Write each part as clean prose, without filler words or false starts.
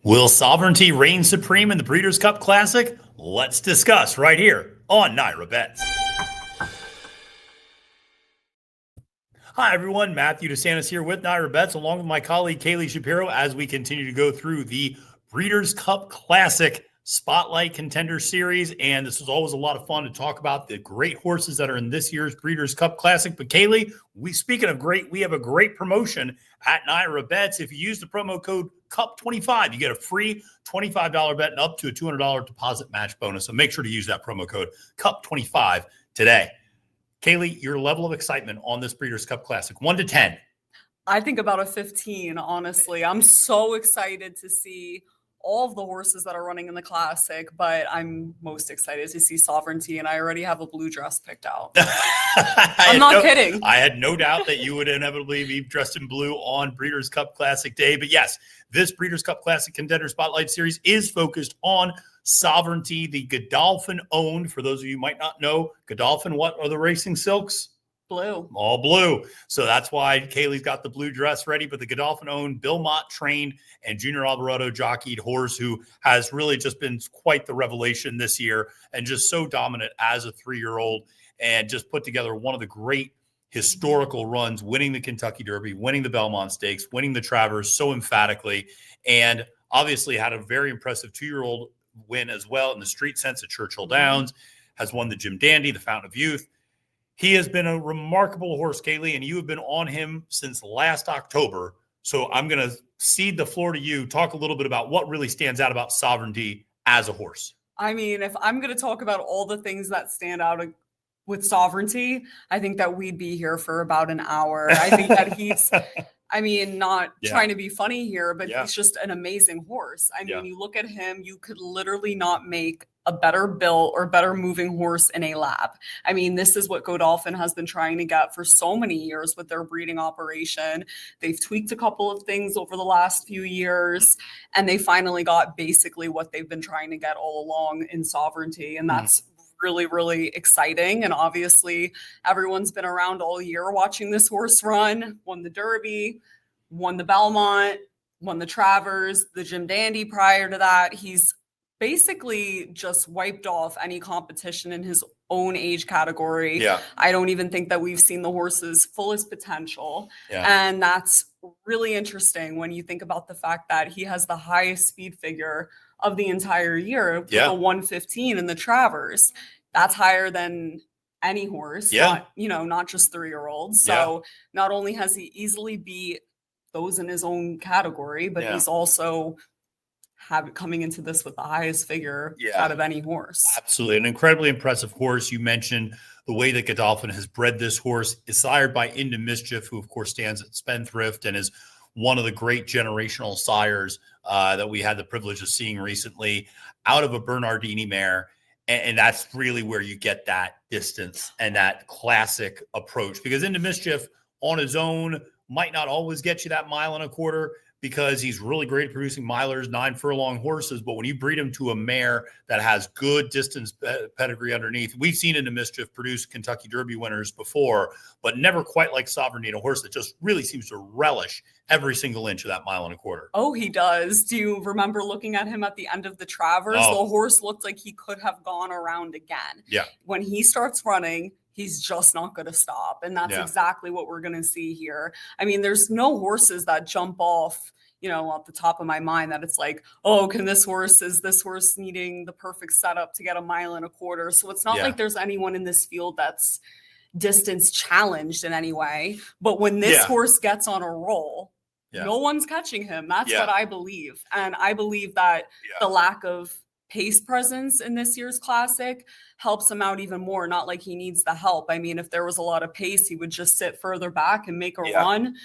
Will sovereignty reign supreme in the Breeders' Cup Classic? Let's discuss right here on NYRA Bets. Hi, everyone. Matthew DeSantis here with NYRA Bets, along with my colleague Kaylie Shapiro, as we continue to go through the Breeders' Cup Classic Spotlight Contender Series. And this is always a lot of fun to talk about the great horses that are in this year's Breeders' Cup Classic. But Kaylie, speaking of great, we have a great promotion at NYRA Bets. If you use the promo code CUP25, you get a free $25 bet and up to a $200 deposit match bonus. So make sure to use that promo code CUP25 today. Kaylie, your level of excitement on this Breeders' Cup Classic, 1 to 10. I think about a 15, honestly. I'm so excited to see all of the horses that are running in the Classic, but I'm most excited to see Sovereignty, and I already have a blue dress picked out. I'm not kidding. I had no doubt that you would inevitably be dressed in blue on Breeders' Cup Classic Day. But yes, this Breeders' Cup Classic Contender Spotlight Series is focused on Sovereignty, the Godolphin-owned. For those of you who might not know, Godolphin, what are the racing silks? Blue. All blue. So that's why Kaylie's got the blue dress ready. But the Godolphin-owned, Bill Mott trained, and Junior Alvarado jockeyed horse who has really just been quite the revelation this year and just so dominant as a 3-year-old and just put together one of the great historical runs, winning the Kentucky Derby, winning the Belmont Stakes, winning the Travers so emphatically, and obviously had a very impressive 2-year-old win as well in the Street Sense at Churchill Downs, has won the Jim Dandy, the Fountain of Youth. He has been a remarkable horse, Kaylie, and you have been on him since last October. So I'm going to cede the floor to you. Talk a little bit about what really stands out about Sovereignty as a horse. I mean, if I'm going to talk about all the things that stand out with Sovereignty, I think that we'd be here for about an hour. I think that he's, not trying to be funny here, but he's just an amazing horse. I mean, you look at him, you could literally not make a better built or better moving horse in a lab. I mean, this is what Godolphin has been trying to get for so many years with their breeding operation. They've tweaked a couple of things over the last few years, and they finally got basically what they've been trying to get all along in Sovereignty. And that's really, really exciting. And obviously everyone's been around all year watching this horse run, won the Derby, won the Belmont, won the Travers, the Jim Dandy prior to that. He's basically just wiped off any competition in his own age category. Yeah. I don't even think that we've seen the horse's fullest potential. Yeah. And that's really interesting when you think about the fact that he has the highest speed figure of the entire year with a 115 in the Travers. That's higher than any horse, not just 3-year-olds. So not only has he easily beat those in his own category, but he's also coming into this with the highest figure out of any horse. Absolutely. An incredibly impressive horse. You mentioned the way that Godolphin has bred this horse is sired by Into Mischief, who of course stands at Spendthrift and is one of the great generational sires that we had the privilege of seeing recently out of a Bernardini mare. And that's really where you get that distance and that classic approach, because Into Mischief on his own might not always get you that 1.25 miles, because he's really great at producing milers, 9 furlong horses. But when you breed him to a mare that has good distance pedigree underneath, we've seen Into Mischief produce Kentucky Derby winners before, but never quite like Sovereignty, a horse that just really seems to relish every single inch of that 1.25 miles. Oh, he does. Do you remember looking at him at the end of the Travers? The horse looked like he could have gone around again. Yeah. When he starts running, he's just not going to stop. And that's exactly what we're going to see here. I mean, there's no horses that jump off, off the top of my mind that it's like, oh, is this horse needing the perfect setup to get 1.25 miles? So it's not like there's anyone in this field that's distance challenged in any way. But when this horse gets on a roll, no one's catching him. That's what I believe. And I believe that the lack of pace presence in this year's Classic helps him out even more. Not like he needs the help. I mean, if there was a lot of pace, he would just sit further back and make a run.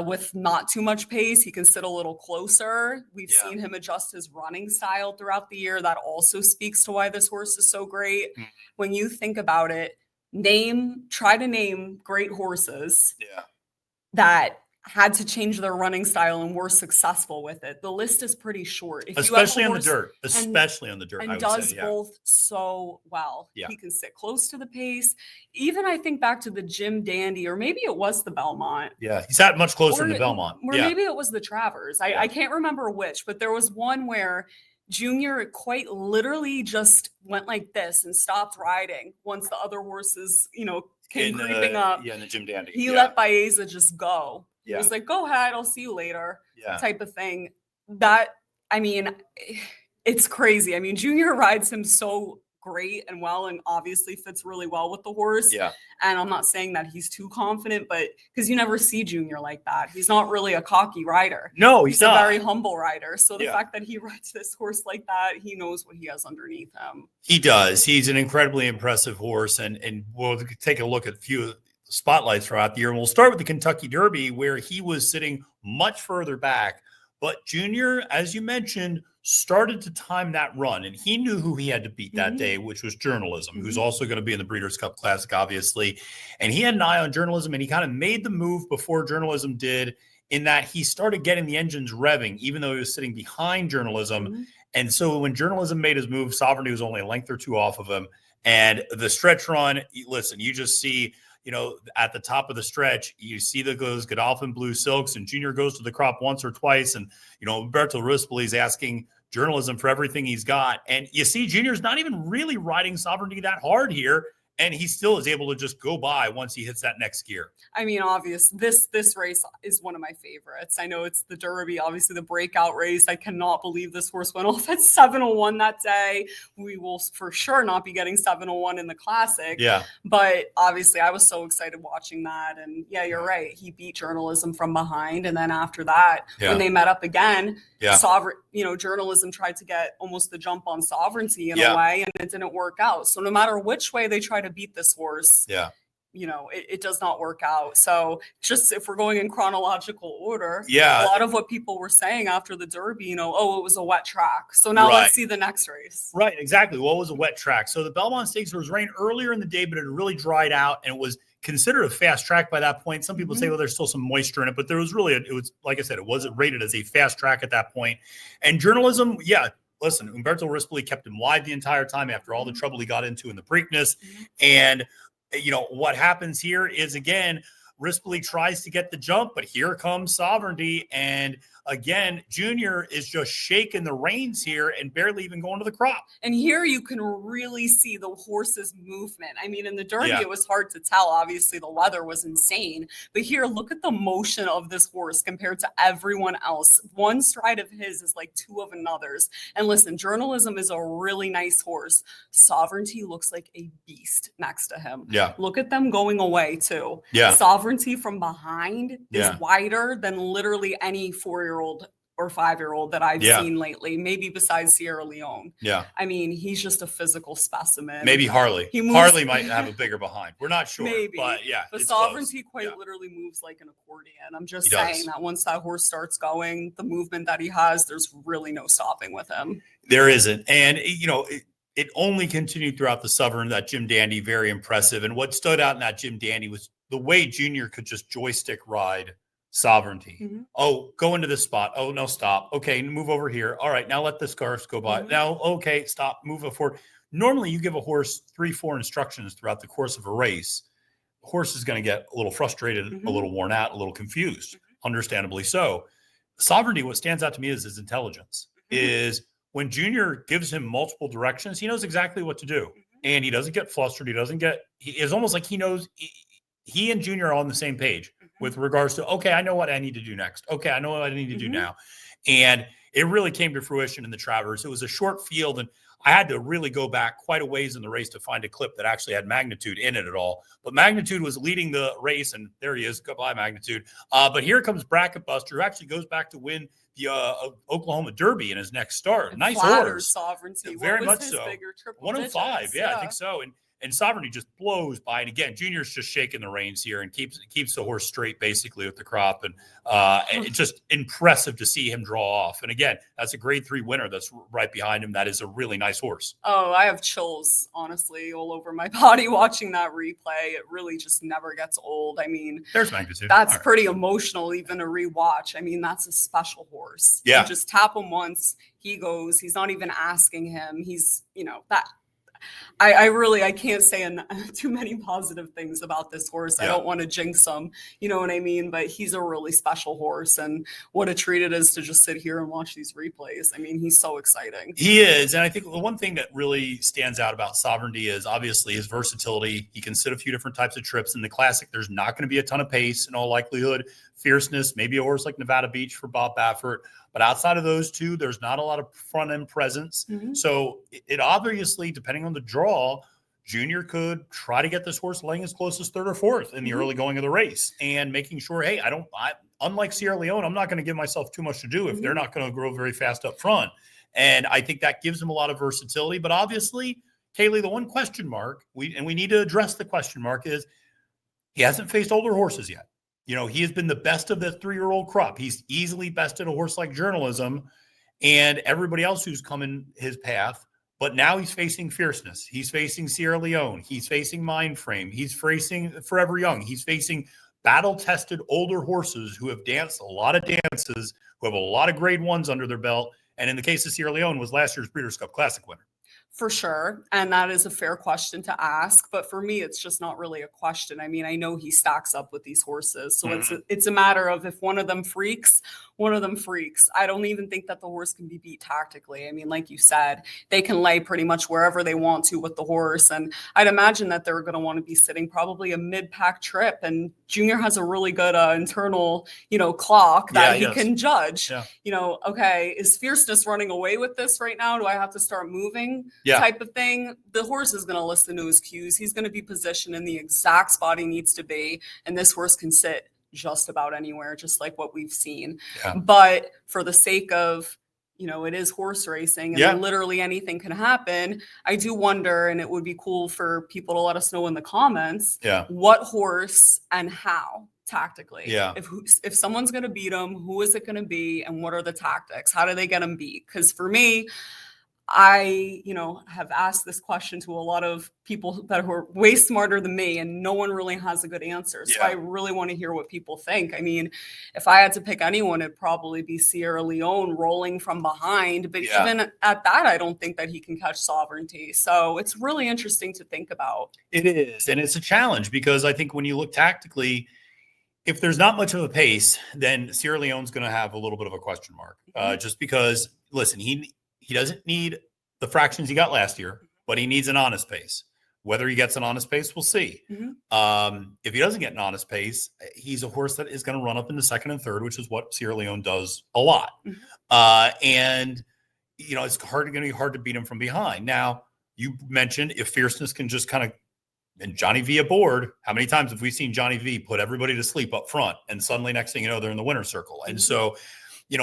With not too much pace, he can sit a little closer. We've seen him adjust his running style throughout the year. That also speaks to why this horse is so great. When you think about it, try to name great horses that had to change their running style and were successful with it. The list is pretty short. If especially on the dirt, especially on the dirt. And I would does say, both so well. Yeah. He can sit close to the pace. Even I think back to the Jim Dandy, or maybe it was the Belmont. Yeah, he's at much closer than the Belmont. Or maybe it was the Travers. Yeah. I can't remember which, but there was one where Junior quite literally just went like this and stopped riding once the other horses, came creeping up. Yeah, in the Jim Dandy. He let Baeza just go. He Yeah. was like, go ahead, I'll see you later, Yeah. type of thing. It's crazy. I mean, Junior rides him so great and well, and obviously fits really well with the horse. Yeah. And I'm not saying that he's too confident, but because you never see Junior like that. He's not really a cocky rider. No, he's not. a very humble rider. So the fact that he rides this horse like that, he knows what he has underneath him. He does. He's an incredibly impressive horse, and we'll take a look at a few spotlights throughout the year. And we'll start with the Kentucky Derby, where he was sitting much further back. But Junior, as you mentioned, started to time that run, and he knew who he had to beat that day, which was Journalism, who's also going to be in the Breeders' Cup Classic, obviously. And he had an eye on Journalism, and he kind of made the move before Journalism did, in that he started getting the engines revving, even though he was sitting behind Journalism. And so when Journalism made his move, Sovereignty was only a length or two off of him. And the stretch run, listen, you just see, at the top of the stretch, you see those Godolphin Blue Silks, and Junior goes to the crop once or twice. And, Umberto Rispoli's asking Journalism for everything he's got. And you see Junior's not even really riding Sovereignty that hard here. And he still is able to just go by once he hits that next gear. I mean, obvious. This race is one of my favorites. I know it's the Derby, obviously the breakout race. I cannot believe this horse went off at 7:01 that day. We will for sure not be getting 7:01 in the Classic. Yeah. But obviously, I was so excited watching that. And yeah, you're right. He beat Journalism from behind. And then after that, when they met up again, Journalism tried to get almost the jump on Sovereignty in a way, and it didn't work out. So no matter which way they try to beat this horse, it does not work out. So just if we're going in chronological order, a lot of what people were saying after the Derby, it was a wet track. So now let's see the next race. Right, exactly. Well, it was a wet track. So the Belmont Stakes, there was rain earlier in the day, but it really dried out, and it was considered a fast track by that point. Some people say, well, there's still some moisture in it, but there was really, it was, like I said, it wasn't rated as a fast track at that point. And Journalism, listen, Umberto Rispoli kept him wide the entire time after all the trouble he got into in the Preakness. And, what happens here is, again, Rispoli tries to get the jump, but here comes Sovereignty. And again, Junior is just shaking the reins here and barely even going to the crop. And here you can really see the horse's movement. I mean, in the Derby, it was hard to tell. Obviously, the weather was insane. But here, look at the motion of this horse compared to everyone else. One stride of his is like two of another's. And listen, Journalism is a really nice horse. Sovereignty looks like a beast next to him. Yeah. Look at them going away, too. Yeah. Sovereignty from behind is wider than literally any 4-year-old or 5-year-old that I've seen lately, maybe besides Sierra Leone. Yeah. I mean, he's just a physical specimen. Maybe Harley. Harley might have a bigger behind. We're not sure. Maybe. But But Sovereignty quite literally moves like an accordion. I'm just saying that once that horse starts going, the movement that he has, there's really no stopping with him. There isn't. And, it only continued throughout the Southern, that Jim Dandy, very impressive. And what stood out in that Jim Dandy was the way Junior could just joystick ride Sovereignty. Oh, go into this spot. Oh, no, stop. Okay, move over here. All right, now let this car go by. Now, okay, stop, move it forward. Normally, you give a horse 3-4 instructions throughout the course of a race. The horse is going to get a little frustrated, a little worn out, a little confused, understandably so. Sovereignty, what stands out to me is his intelligence, is when Junior gives him multiple directions, he knows exactly what to do. And he doesn't get flustered. It's almost like he knows he and Junior are on the same page with regards to, okay, I know what I need to do next. Okay, I know what I need to do now. And it really came to fruition in the Travers. It was a short field, and I had to really go back quite a ways in the race to find a clip that actually had Magnitude in it at all. But Magnitude was leading the race, and there he is. Goodbye, Magnitude. But here comes Bracket Buster, who actually goes back to win the Oklahoma Derby in his next start. Nice horse. Sovereignty. Very much so. 105, I think so. And And Sovereignty just blows by. And again, Junior's just shaking the reins here and keeps the horse straight basically with the crop. And it's just impressive to see him draw off. And again, that's a grade 3 winner that's right behind him. That is a really nice horse. Oh, I have chills, honestly, all over my body watching that replay. It really just never gets old. I mean, there's magnitude. That's pretty emotional, even to rewatch. I mean, that's a special horse. Yeah. You just tap him once, he goes. He's not even asking him. He's, that. I can't say too many positive things about this horse. I don't want to jinx him, you know what I mean? But he's a really special horse, and what a treat it is to just sit here and watch these replays. I mean, he's so exciting. He is. And I think the one thing that really stands out about Sovereignty is obviously his versatility. He can sit a few different types of trips. In the Classic, there's not going to be a ton of pace in all likelihood. Fierceness, maybe a horse like Nevada Beach for Bob Baffert. But outside of those two, there's not a lot of front end presence. So it obviously, depending on the draw, Junior could try to get this horse laying as close as 3rd or 4th in the early going of the race and making sure, hey, unlike Sierra Leone, I'm not going to give myself too much to do if they're not going to grow very fast up front. And I think that gives him a lot of versatility. But obviously, Kaylie, the one question mark, we need to address the question mark, is he hasn't faced older horses yet. He has been the best of the 3-year-old crop. He's easily bested a horse like Journalism and everybody else who's come in his path. But now he's facing Fierceness. He's facing Sierra Leone. He's facing Mindframe. He's facing Forever Young. He's facing battle-tested older horses who have danced a lot of dances, who have a lot of grade 1s under their belt. And in the case of Sierra Leone, was last year's Breeders' Cup Classic winner. For sure. And that is a fair question to ask. But for me, it's just not really a question. I mean, I know he stacks up with these horses. So it's a matter of if one of them freaks, one of them freaks. I don't even think that the horse can be beat tactically. I mean, like you said, they can lay pretty much wherever they want to with the horse. And I'd imagine that they're going to want to be sitting probably a mid-pack trip. And Junior has a really good internal, clock that he can judge. Yeah. Okay, is Fierceness running away with this right now? Do I have to start moving? Type of thing. The horse is going to listen to his cues. He's going to be positioned in the exact spot he needs to be. And this horse can sit just about anywhere, just like what we've seen. But for the sake of, it is horse racing and literally anything can happen. I do wonder, and it would be cool for people to let us know in the comments, what horse and how tactically. If someone's going to beat him, who is it going to be? And what are the tactics? How do they get him beat? Because for me, I, have asked this question to a lot of people that are way smarter than me, and no one really has a good answer. So I really want to hear what people think. I mean, if I had to pick anyone, it'd probably be Sierra Leone rolling from behind. But even at that, I don't think that he can catch Sovereignty. So it's really interesting to think about. It is. And it's a challenge because I think when you look tactically, if there's not much of a pace, then Sierra Leone's going to have a little bit of a question mark. Just because, listen, he doesn't need the fractions he got last year, but he needs an honest pace. Whether he gets an honest pace, we'll see. If he doesn't get an honest pace, he's a horse that is going to run up into 2nd and 3rd, which is what Sierra Leone does a lot. And, it's going to be hard to beat him from behind. Now, you mentioned if Fierceness can just kind of, and Johnny V aboard, how many times have we seen Johnny V put everybody to sleep up front? And suddenly next thing you know, they're in the winner's circle. And so,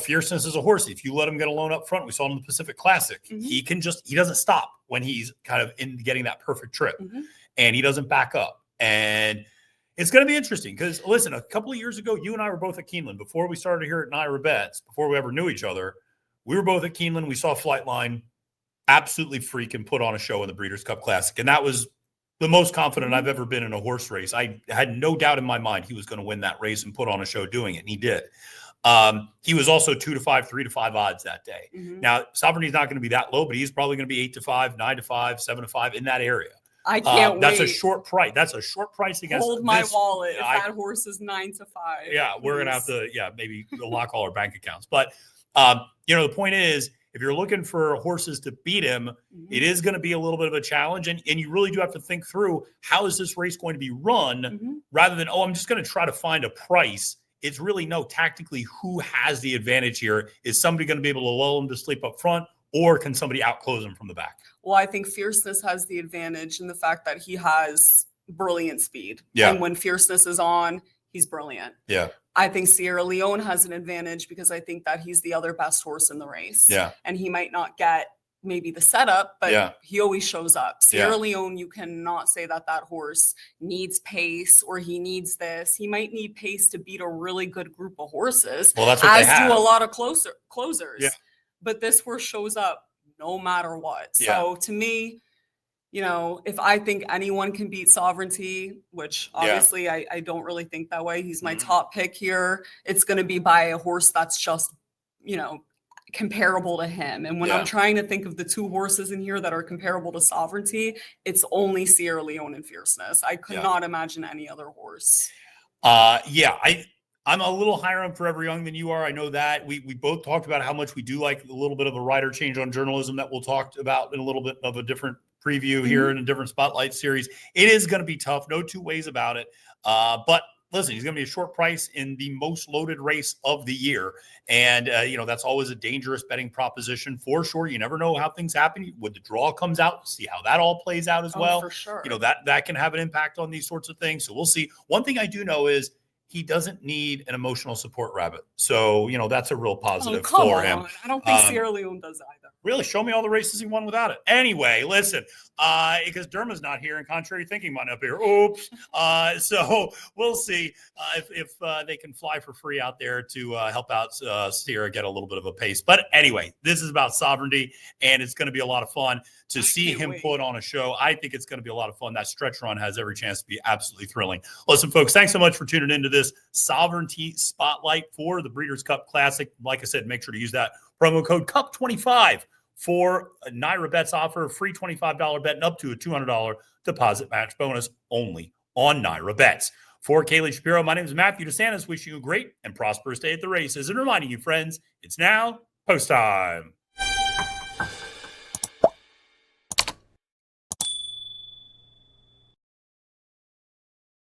Fierceness is a horse. If you let him get alone up front, we saw him in the Pacific Classic. He doesn't stop when he's kind of in getting that perfect trip, and he doesn't back up. And it's going to be interesting because, listen, a couple of years ago, you and I were both at Keeneland before we started here at NYRA Bets, before we ever knew each other. We were both at Keeneland. We saw Flightline absolutely freak and put on a show in the Breeders' Cup Classic, and that was the most confident I've ever been in a horse race. I had no doubt in my mind he was going to win that race and put on a show doing it, and he did. He was also 2-5, 3-5 odds that day. Now, Sovereignty's not going to be that low, but he's probably going to be 8-5, 9-5, 7-5, in that area. I can't wait. That's a short price. That's a short price against Hold my wallet if that horse is 9-5. Yeah, we're going to have to, maybe lock all our bank accounts. But, the point is, if you're looking for horses to beat him, it is going to be a little bit of a challenge. And you really do have to think through, how is this race going to be run rather than, I'm just going to try to find a price. It's really tactically who has the advantage here. Is somebody going to be able to lull him to sleep up front, or can somebody outclose him from the back? Well, I think Fierceness has the advantage in the fact that he has brilliant speed. And when Fierceness is on, he's brilliant. I think Sierra Leone has an advantage because I think that he's the other best horse in the race. And he might not get maybe the setup, but he always shows up. Sierra Yeah. Leone, you cannot say that that horse needs pace or he needs this. He might need pace to beat a really good group of horses. Well, that's what they have. Do a lot of closers. Yeah. But this horse shows up no matter what. Yeah. So to me, you know, if I think anyone can beat Sovereignty, which obviously I don't really think that way. He's my top pick here. It's going to be by a horse that's just, you know, comparable to him. And when I'm trying to think of the two horses in here that are comparable to Sovereignty, it's only Sierra Leone and Fierceness. I could not imagine any other horse. I'm a little higher on Forever Young than you are. I know that. We both talked about how much we do like a little bit of a rider change on journalism that we'll talk about in a little bit of a different preview here in a different spotlight series. It is going to be tough. No two ways about it. But listen, he's going to be a short price in the most loaded race of the year. And, you know, that's always a dangerous betting proposition for sure. You never know how things happen. When the draw comes out, see how that all plays out as well. For sure. You know, that can have an impact on these sorts of things. So we'll see. One thing I do know is he doesn't need an emotional support rabbit. So, you know, that's a real positive for him. I don't think Sierra Leone does either. Really, show me all the races he won without it. Anyway, listen, because Derma's not here and contrary thinking might not be here. Oops. So we'll see if they can fly for free out there to help out Sierra get a little bit of a pace. But anyway, this is about Sovereignty, and it's going to be a lot of fun to see him put on a show. I think it's going to be a lot of fun. That stretch run has every chance to be absolutely thrilling. Listen, folks, thanks so much for tuning into this Sovereignty Spotlight for the Breeders' Cup Classic. Like I said, make sure to use that promo code CUP25 for a NYRA Bets offer, a free $25 bet and up to a $200 deposit match bonus only on NYRA Bets. For Kaylie Shapiro, my name is Matthew DeSantis, wishing you a great and prosperous day at the races and reminding you, friends, it's now post time.